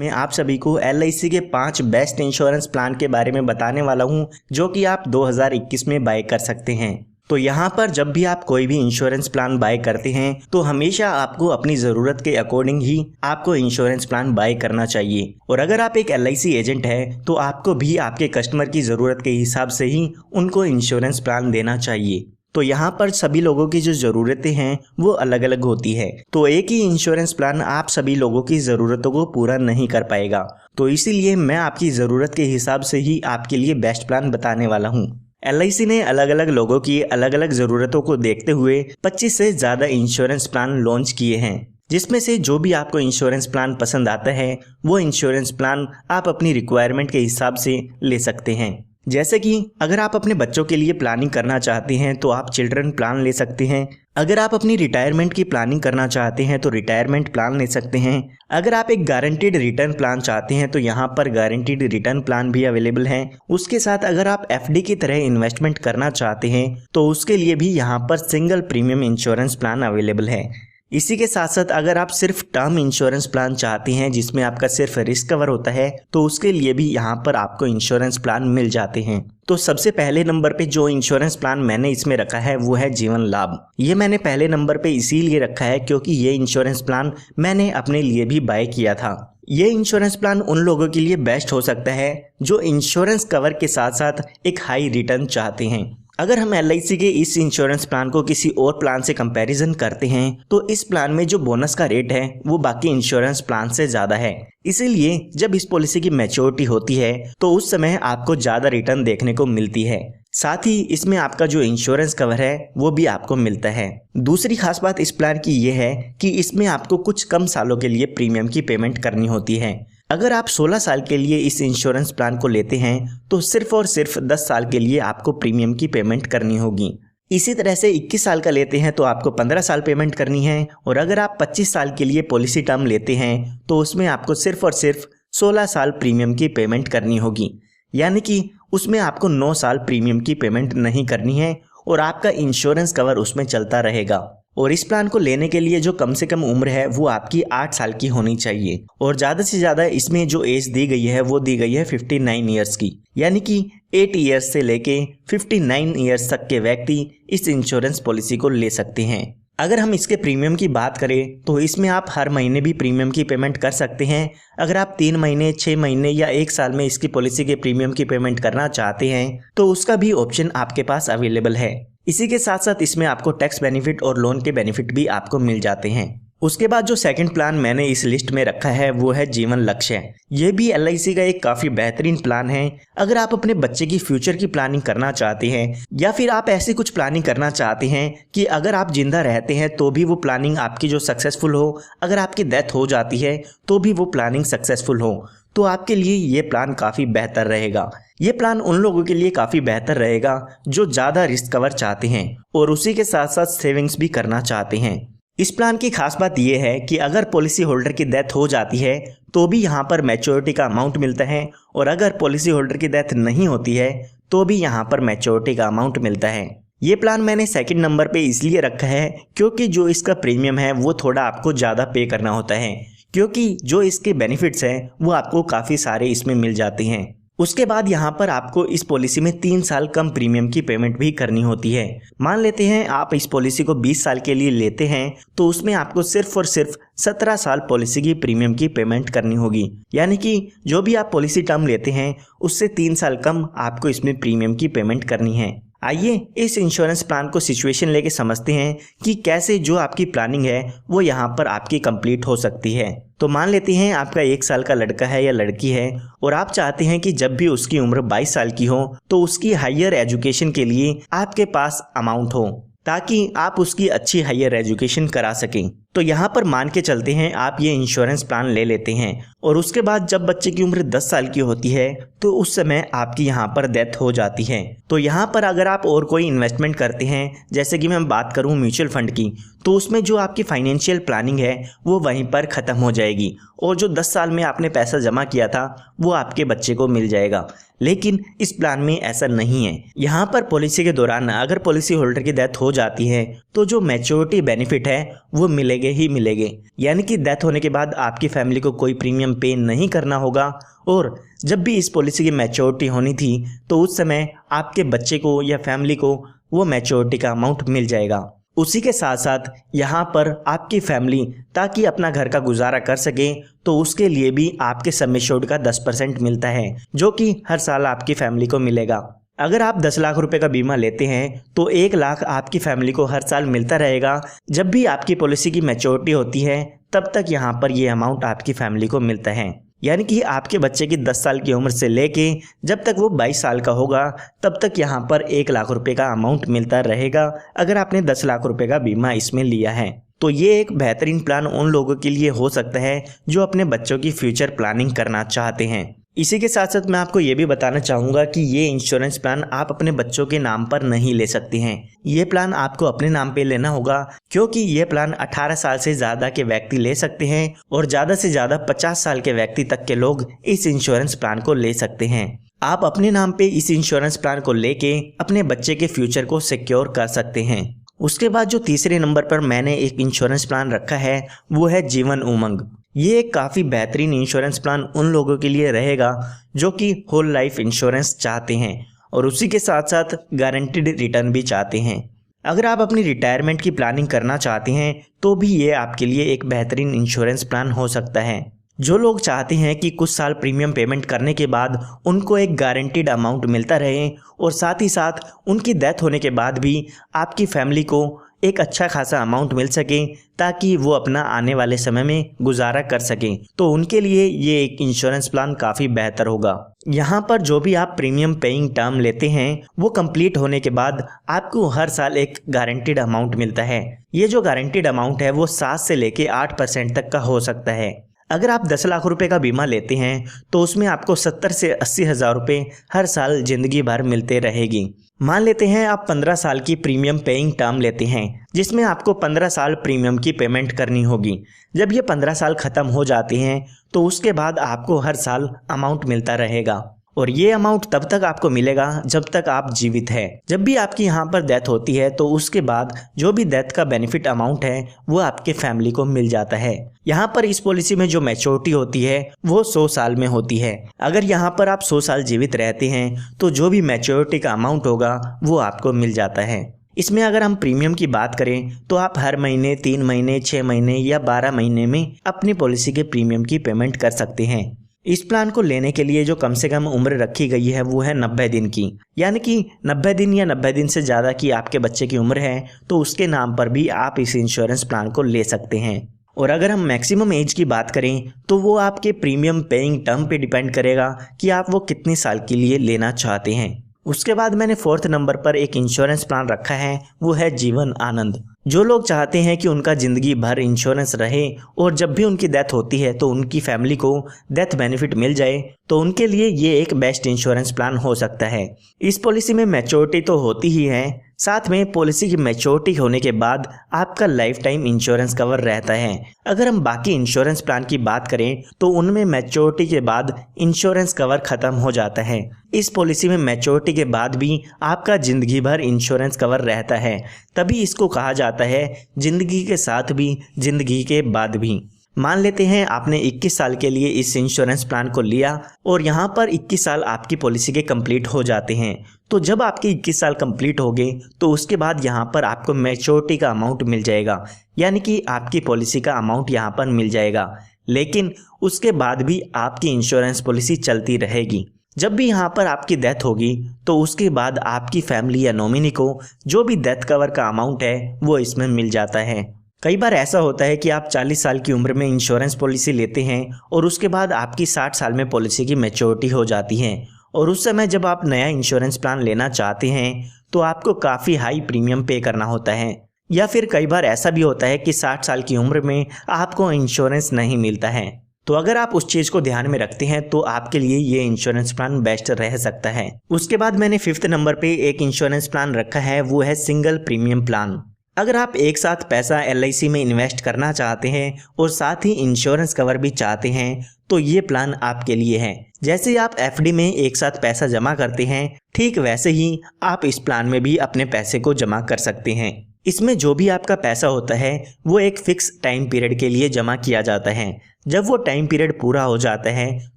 मैं आप सभी को LIC के 5 बेस्ट इंश्योरेंस प्लान के बारे में बताने वाला हूं जो कि आप 2021 में बाय कर सकते हैं। तो यहाँ पर जब भी आप कोई भी इंश्योरेंस प्लान बाय करते हैं तो हमेशा आपको अपनी ज़रूरत के अकॉर्डिंग ही आपको इंश्योरेंस प्लान बाय करना चाहिए। और अगर आप एक LIC एजेंट है तो आपको भी आपके कस्टमर की ज़रूरत के हिसाब से ही उनको इंश्योरेंस प्लान देना चाहिए। तो यहाँ पर सभी लोगों की जो ज़रूरतें हैं वो अलग अलग होती है, तो एक ही इंश्योरेंस प्लान आप सभी लोगों की ज़रूरतों को पूरा नहीं कर पाएगा। तो इसीलिए मैं आपकी ज़रूरत के हिसाब से ही आपके लिए बेस्ट प्लान बताने वाला हूँ। LIC ने अलग अलग लोगों की अलग अलग ज़रूरतों को देखते हुए 25 से ज़्यादा इंश्योरेंस प्लान लॉन्च किए हैं, जिसमें से जो भी आपको इंश्योरेंस प्लान पसंद आता है वो इंश्योरेंस प्लान आप अपनी रिक्वायरमेंट के हिसाब से ले सकते हैं। जैसे कि अगर आप अपने बच्चों के लिए प्लानिंग करना चाहते हैं तो आप चिल्ड्रन प्लान ले सकते हैं। अगर आप अपनी रिटायरमेंट की प्लानिंग करना चाहते हैं तो रिटायरमेंट प्लान ले सकते हैं। अगर आप एक गारंटीड रिटर्न प्लान चाहते हैं तो यहाँ पर गारंटीड रिटर्न प्लान भी अवेलेबल है। उसके साथ अगर आप FD की तरह इन्वेस्टमेंट करना चाहते हैं तो उसके लिए भी यहाँ पर single premium insurance plan available है। इसी के साथ साथ अगर आप सिर्फ टर्म इंश्योरेंस प्लान चाहते हैं जिसमें आपका सिर्फ रिस्क कवर होता है तो उसके लिए भी यहाँ पर आपको इंश्योरेंस प्लान मिल जाते हैं। तो सबसे पहले नंबर पे जो इंश्योरेंस प्लान मैंने इसमें रखा है वो है जीवन लाभ। ये मैंने पहले नंबर पे इसीलिए रखा है क्योंकि ये इंश्योरेंस प्लान मैंने अपने लिए भी बाय किया था। ये इंश्योरेंस प्लान उन लोगों के लिए बेस्ट हो सकता है जो इंश्योरेंस कवर के साथ साथ एक हाई रिटर्न चाहते हैं। अगर हम LIC के इस इंश्योरेंस प्लान को किसी और प्लान से कंपैरिजन करते हैं तो इस प्लान में जो बोनस का रेट है वो बाकी इंश्योरेंस प्लान से ज़्यादा है। इसीलिए जब इस पॉलिसी की मैच्योरिटी होती है तो उस समय आपको ज़्यादा रिटर्न देखने को मिलती है। साथ ही इसमें आपका जो इंश्योरेंस कवर है वो भी आपको मिलता है। दूसरी खास बात इस प्लान की ये है कि इसमें आपको कुछ कम सालों के लिए प्रीमियम की पेमेंट करनी होती है। अगर आप 16 साल के लिए इस इंश्योरेंस प्लान को लेते हैं तो सिर्फ और सिर्फ 10 साल के लिए आपको प्रीमियम की पेमेंट करनी होगी। इसी तरह से 21 साल का लेते हैं तो आपको 15 साल पेमेंट करनी है। और अगर आप 25 साल के लिए पॉलिसी टर्म लेते हैं तो उसमें आपको सिर्फ और सिर्फ 16 साल प्रीमियम की पेमेंट करनी होगी, यानी कि उसमें आपको 9 साल प्रीमियम की पेमेंट नहीं करनी है और आपका इंश्योरेंस कवर उसमें चलता रहेगा। और इस प्लान को लेने के लिए जो कम से कम उम्र है वो आपकी 8 साल की होनी चाहिए और ज़्यादा से ज़्यादा इसमें जो एज दी गई है वो दी गई है 59 ईयर्स की, यानी कि 8 ईयर्स से लेके 59 ईयर्स तक के व्यक्ति इस इंश्योरेंस पॉलिसी को ले सकते हैं। अगर हम इसके प्रीमियम की बात करें तो इसमें आप हर महीने भी प्रीमियम की पेमेंट कर सकते हैं। अगर आप 3 महीने, 6 महीने या 1 साल में इसकी पॉलिसी के प्रीमियम की पेमेंट करना चाहते हैं तो उसका भी ऑप्शन आपके पास अवेलेबल है। इसी के साथ साथ इसमें आपको टैक्स बेनिफिट और लोन के बेनिफिट भी आपको मिल जाते हैं। उसके बाद जो सेकंड प्लान मैंने इस लिस्ट में रखा है वो है जीवन लक्ष्य। ये भी LIC का एक काफ़ी बेहतरीन प्लान है। अगर आप अपने बच्चे की फ्यूचर की प्लानिंग करना चाहते हैं या फिर आप ऐसी कुछ प्लानिंग करना चाहते हैं कि अगर आप जिंदा रहते हैं तो भी वो प्लानिंग आपकी जो सक्सेसफुल हो, अगर आपकी डेथ हो जाती है तो भी वो प्लानिंग सक्सेसफुल हो, तो आपके लिए ये प्लान काफ़ी बेहतर रहेगा। ये प्लान उन लोगों के लिए काफ़ी बेहतर रहेगा जो ज़्यादा रिस्क कवर चाहते हैं और उसी के साथ साथ सेविंग्स भी करना चाहते हैं। इस प्लान की खास बात यह है कि अगर पॉलिसी होल्डर की डेथ हो जाती है तो भी यहाँ पर मैच्योरिटी का अमाउंट मिलता है और अगर पॉलिसी होल्डर की डेथ नहीं होती है तो भी यहाँ पर मैच्योरिटी का अमाउंट मिलता है। ये प्लान मैंने सेकंड नंबर पे इसलिए रखा है क्योंकि जो इसका प्रीमियम है वो थोड़ा आपको ज़्यादा पे करना होता है, क्योंकि जो इसके बेनिफिट्स हैं वो आपको काफ़ी सारे इसमें मिल जाते हैं। उसके बाद यहाँ पर आपको इस पॉलिसी में 3 साल कम प्रीमियम की पेमेंट भी करनी होती है। मान लेते हैं आप इस पॉलिसी को 20 साल के लिए लेते हैं तो उसमें आपको सिर्फ और सिर्फ 17 साल पॉलिसी की प्रीमियम की पेमेंट करनी होगी, यानी कि जो भी आप पॉलिसी टर्म लेते हैं उससे 3 साल कम आपको इसमें प्रीमियम की पेमेंट करनी है। आइए इस इंश्योरेंस प्लान को सिचुएशन लेके समझते हैं कि कैसे जो आपकी प्लानिंग है वो यहाँ पर आपकी कंप्लीट हो सकती है। तो मान लेते हैं आपका 1 साल का लड़का है या लड़की है और आप चाहते हैं कि जब भी उसकी उम्र 22 साल की हो तो उसकी हायर एजुकेशन के लिए आपके पास अमाउंट हो ताकि आप उसकी अच्छी हायर एजुकेशन करा सकें। तो यहाँ पर मान के चलते हैं आप ये इंश्योरेंस प्लान ले लेते हैं और उसके बाद जब बच्चे की उम्र 10 साल की होती है तो उस समय आपकी यहाँ पर डेथ हो जाती है। तो यहाँ पर अगर आप और कोई इन्वेस्टमेंट करते हैं, जैसे कि मैं बात करूँ म्यूचुअल फंड की, तो उसमें जो आपकी फाइनेंशियल प्लानिंग है वो वहीं पर ख़त्म हो जाएगी और जो 10 साल में आपने पैसा जमा किया था वो आपके बच्चे को मिल जाएगा। लेकिन इस प्लान में ऐसा नहीं है। यहाँ पर पॉलिसी के दौरान अगर पॉलिसी होल्डर की डेथ हो जाती है तो जो मैच्योरिटी बेनिफिट है वो मिलेगा मिलेंगे ही मिलेंगे। यानी कि डेथ होने के बाद आपकी फैमिली को कोई प्रीमियम पे नहीं करना होगा, और जब भी इस पॉलिसी की मैच्योरिटी होनी थी तो उस समय आपके बच्चे को या फैमिली को वो मैच्योरिटी का अमाउंट मिल जाएगा। उसी के साथ साथ यहाँ पर आपकी फैमिली ताकि अपना घर का गुजारा कर सके तो उसके लिए भी आपके सम एश्योर्ड का 10% मिलता है, जो कि हर साल आपकी फैमिली को मिलेगा। अगर आप 10 लाख रुपए का बीमा लेते हैं तो 1 लाख आपकी फैमिली को हर साल मिलता रहेगा। जब भी आपकी पॉलिसी की मैच्योरिटी होती है तब तक यहाँ पर ये अमाउंट आपकी फैमिली को मिलता है। यानी कि आपके बच्चे की 10 साल की उम्र से लेके जब तक वो 22 साल का होगा तब तक यहाँ पर 1 लाख रुपए का अमाउंट मिलता रहेगा, अगर आपने 10 लाख रुपए का बीमा इसमें लिया है। तो ये एक बेहतरीन प्लान उन लोगों के लिए हो सकता है जो अपने बच्चों की फ्यूचर प्लानिंग करना चाहते हैं। इसी के साथ साथ मैं आपको ये भी बताना चाहूँगा कि ये इंश्योरेंस प्लान आप अपने बच्चों के नाम पर नहीं ले सकते हैं। ये प्लान आपको अपने नाम पे लेना होगा, क्योंकि ये प्लान 18 साल से ज़्यादा के व्यक्ति ले सकते हैं और ज़्यादा से ज़्यादा 50 साल के व्यक्ति तक के लोग इस इंश्योरेंस प्लान को ले सकते हैं। आप अपने नाम पे इस इंश्योरेंस प्लान को लेके अपने बच्चे के फ्यूचर को सिक्योर कर सकते हैं। उसके बाद जो तीसरे नंबर पर मैंने एक इंश्योरेंस प्लान रखा है वो है जीवन उमंग। ये एक काफ़ी बेहतरीन इंश्योरेंस प्लान उन लोगों के लिए रहेगा जो कि होल लाइफ इंश्योरेंस चाहते हैं और उसी के साथ साथ गारंटीड रिटर्न भी चाहते हैं। अगर आप अपनी रिटायरमेंट की प्लानिंग करना चाहते हैं तो भी ये आपके लिए एक बेहतरीन इंश्योरेंस प्लान हो सकता है। जो लोग चाहते हैं कि कुछ साल प्रीमियम पेमेंट करने के बाद उनको एक गारंटीड अमाउंट मिलता रहे और साथ ही साथ उनकी डेथ होने के बाद भी आपकी फैमिली को एक अच्छा खासा अमाउंट मिल सके ताकि वो अपना आने वाले समय में गुजारा कर सकें, तो उनके लिए ये एक इंश्योरेंस प्लान काफ़ी बेहतर होगा। यहाँ पर जो भी आप प्रीमियम पेइंग टर्म लेते हैं वो कंप्लीट होने के बाद आपको हर साल एक गारंटीड अमाउंट मिलता है। ये जो गारंटीड अमाउंट है वो 7 से लेके 8% तक का हो सकता है। अगर आप 10 लाख रुपए का बीमा लेते हैं तो उसमें आपको 70 से 80 हज़ार रुपये हर साल ज़िंदगी भर मिलते रहेगी। मान लेते हैं आप 15 साल की प्रीमियम पेइंग टर्म लेते हैं जिसमें आपको 15 साल प्रीमियम की पेमेंट करनी होगी। जब ये 15 साल ख़त्म हो जाते हैं तो उसके बाद आपको हर साल अमाउंट मिलता रहेगा और ये अमाउंट तब तक आपको मिलेगा जब तक आप जीवित हैं। जब भी आपकी यहाँ पर डेथ होती है तो उसके बाद जो भी डेथ का बेनिफिट अमाउंट है वो आपके फैमिली को मिल जाता है। यहाँ पर इस पॉलिसी में जो मैच्योरिटी होती है वो 100 साल में होती है। अगर यहाँ पर आप 100 साल जीवित रहते हैं तो जो भी मैच्योरिटी का अमाउंट होगा वो आपको मिल जाता है। इसमें अगर हम प्रीमियम की बात करें तो आप हर महीने, 3 महीने, 6 महीने या 12 महीने में अपनी पॉलिसी के प्रीमियम की पेमेंट कर सकते हैं। इस प्लान को लेने के लिए जो कम से कम उम्र रखी गई है वो है 90 दिन की, यानी कि 90 दिन या 90 दिन से ज़्यादा की आपके बच्चे की उम्र है तो उसके नाम पर भी आप इस इंश्योरेंस प्लान को ले सकते हैं। और अगर हम मैक्सिमम एज की बात करें तो वो आपके प्रीमियम पेइंग टर्म पे डिपेंड करेगा कि आप वो कितने साल के लिए लेना चाहते हैं। उसके बाद मैंने 4th नंबर पर एक इंश्योरेंस प्लान रखा है वो है जीवन आनंद। जो लोग चाहते हैं कि उनका ज़िंदगी भर इंश्योरेंस रहे और जब भी उनकी डेथ होती है तो उनकी फैमिली को डेथ बेनिफिट मिल जाए, तो उनके लिए ये एक बेस्ट इंश्योरेंस प्लान हो सकता है। इस पॉलिसी में मैच्योरिटी तो होती ही है, साथ में पॉलिसी की मैच्योरिटी होने के बाद आपका लाइफ टाइम इंश्योरेंस कवर रहता है। अगर हम बाकी इंश्योरेंस प्लान की बात करें तो उनमें मैच्योरिटी के बाद इंश्योरेंस कवर ख़त्म हो जाता है। इस पॉलिसी में मैच्योरिटी के बाद भी आपका ज़िंदगी भर इंश्योरेंस कवर रहता है, तभी इसको कहा जाता है ज़िंदगी के साथ भी ज़िंदगी के बाद भी। मान लेते हैं आपने 21 साल के लिए इस इंश्योरेंस प्लान को लिया और यहाँ पर 21 साल आपकी पॉलिसी के कंप्लीट हो जाते हैं। तो जब आपके 21 साल कंप्लीट हो गए तो उसके बाद यहाँ पर आपको मैच्योरिटी का अमाउंट मिल जाएगा, यानी कि आपकी पॉलिसी का अमाउंट यहाँ पर मिल जाएगा। लेकिन उसके बाद भी आपकी इंश्योरेंस पॉलिसी चलती रहेगी। जब भी यहाँ पर आपकी डेथ होगी तो उसके बाद आपकी फैमिली या नॉमिनी को जो भी डेथ कवर का अमाउंट है वो इसमें मिल जाता है। कई बार ऐसा होता है कि आप 40 साल की उम्र में इंश्योरेंस पॉलिसी लेते हैं और उसके बाद आपकी 60 साल में पॉलिसी की मैच्योरिटी हो जाती है और उस समय जब आप नया इंश्योरेंस प्लान लेना चाहते हैं तो आपको काफ़ी हाई प्रीमियम पे करना होता है। या फिर कई बार ऐसा भी होता है कि 60 साल की उम्र में आपको इंश्योरेंस नहीं मिलता है। तो अगर आप उस चीज़ को ध्यान में रखते हैं तो आपके लिए ये इंश्योरेंस प्लान बेस्ट रह सकता है। उसके बाद मैंने 5th नंबर पे एक इंश्योरेंस प्लान रखा है वो है सिंगल प्रीमियम प्लान। अगर आप एक साथ पैसा LIC में इन्वेस्ट करना चाहते हैं और साथ ही इंश्योरेंस कवर भी चाहते हैं तो ये प्लान आपके लिए है। जैसे आप FD में एक साथ पैसा जमा करते हैं ठीक वैसे ही आप इस प्लान में भी अपने पैसे को जमा कर सकते हैं। इसमें जो भी आपका पैसा होता है वो एक फिक्स टाइम पीरियड के लिए जमा किया जाता है। जब वो टाइम पीरियड पूरा हो जाता है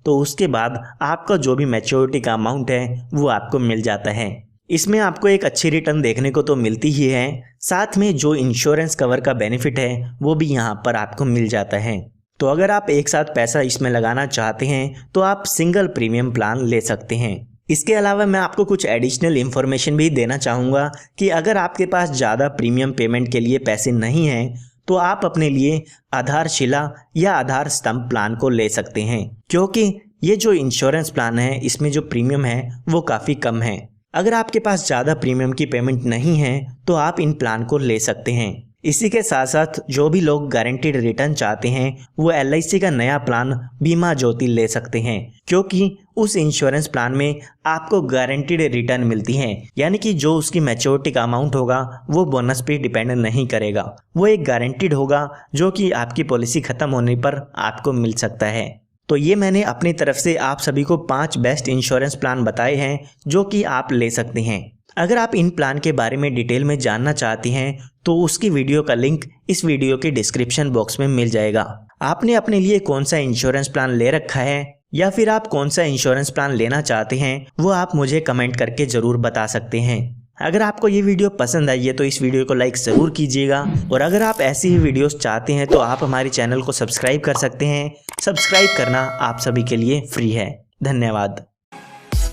तो उसके बाद आपका जो भी मैच्योरिटी का अमाउंट है वो आपको मिल जाता है। इसमें आपको एक अच्छी रिटर्न देखने को तो मिलती ही है, साथ में जो इंश्योरेंस कवर का बेनिफिट है वो भी यहाँ पर आपको मिल जाता है। तो अगर आप एक साथ पैसा इसमें लगाना चाहते हैं तो आप सिंगल प्रीमियम प्लान ले सकते हैं। इसके अलावा मैं आपको कुछ एडिशनल इन्फॉर्मेशन भी देना चाहूँगा कि अगर आपके पास ज़्यादा प्रीमियम पेमेंट के लिए पैसे नहीं हैं तो आप अपने लिए आधारशिला या आधार स्तंभ प्लान को ले सकते हैं, क्योंकि ये जो इंश्योरेंस प्लान है इसमें जो प्रीमियम है वो काफ़ी कम है। अगर आपके पास ज़्यादा प्रीमियम की पेमेंट नहीं है तो आप इन प्लान को ले सकते हैं। इसी के साथ साथ जो भी लोग गारंटीड रिटर्न चाहते हैं वो LIC का नया प्लान बीमा ज्योति ले सकते हैं, क्योंकि उस इंश्योरेंस प्लान में आपको गारंटीड रिटर्न मिलती हैं, यानी कि जो उसकी मैच्योरिटी का अमाउंट होगा वो बोनस पे डिपेंड नहीं करेगा, वो एक गारंटीड होगा जो कि आपकी पॉलिसी खत्म होने पर आपको मिल सकता है। तो ये मैंने अपनी तरफ से आप सभी को 5 बेस्ट इंश्योरेंस प्लान बताए हैं जो कि आप ले सकते हैं। अगर आप इन प्लान के बारे में डिटेल में जानना चाहते हैं तो उसकी वीडियो का लिंक इस वीडियो के डिस्क्रिप्शन बॉक्स में मिल जाएगा। आपने अपने लिए कौन सा इंश्योरेंस प्लान ले रखा है या फिर आप कौन सा इंश्योरेंस प्लान लेना चाहते हैं वो आप मुझे कमेंट करके ज़रूर बता सकते हैं। अगर आपको ये वीडियो पसंद आई है तो इस वीडियो को लाइक ज़रूर कीजिएगा, और अगर आप ऐसी ही वीडियोस चाहते हैं तो आप हमारे चैनल को सब्सक्राइब कर सकते हैं। सब्सक्राइब करना आप सभी के लिए फ्री है। धन्यवाद।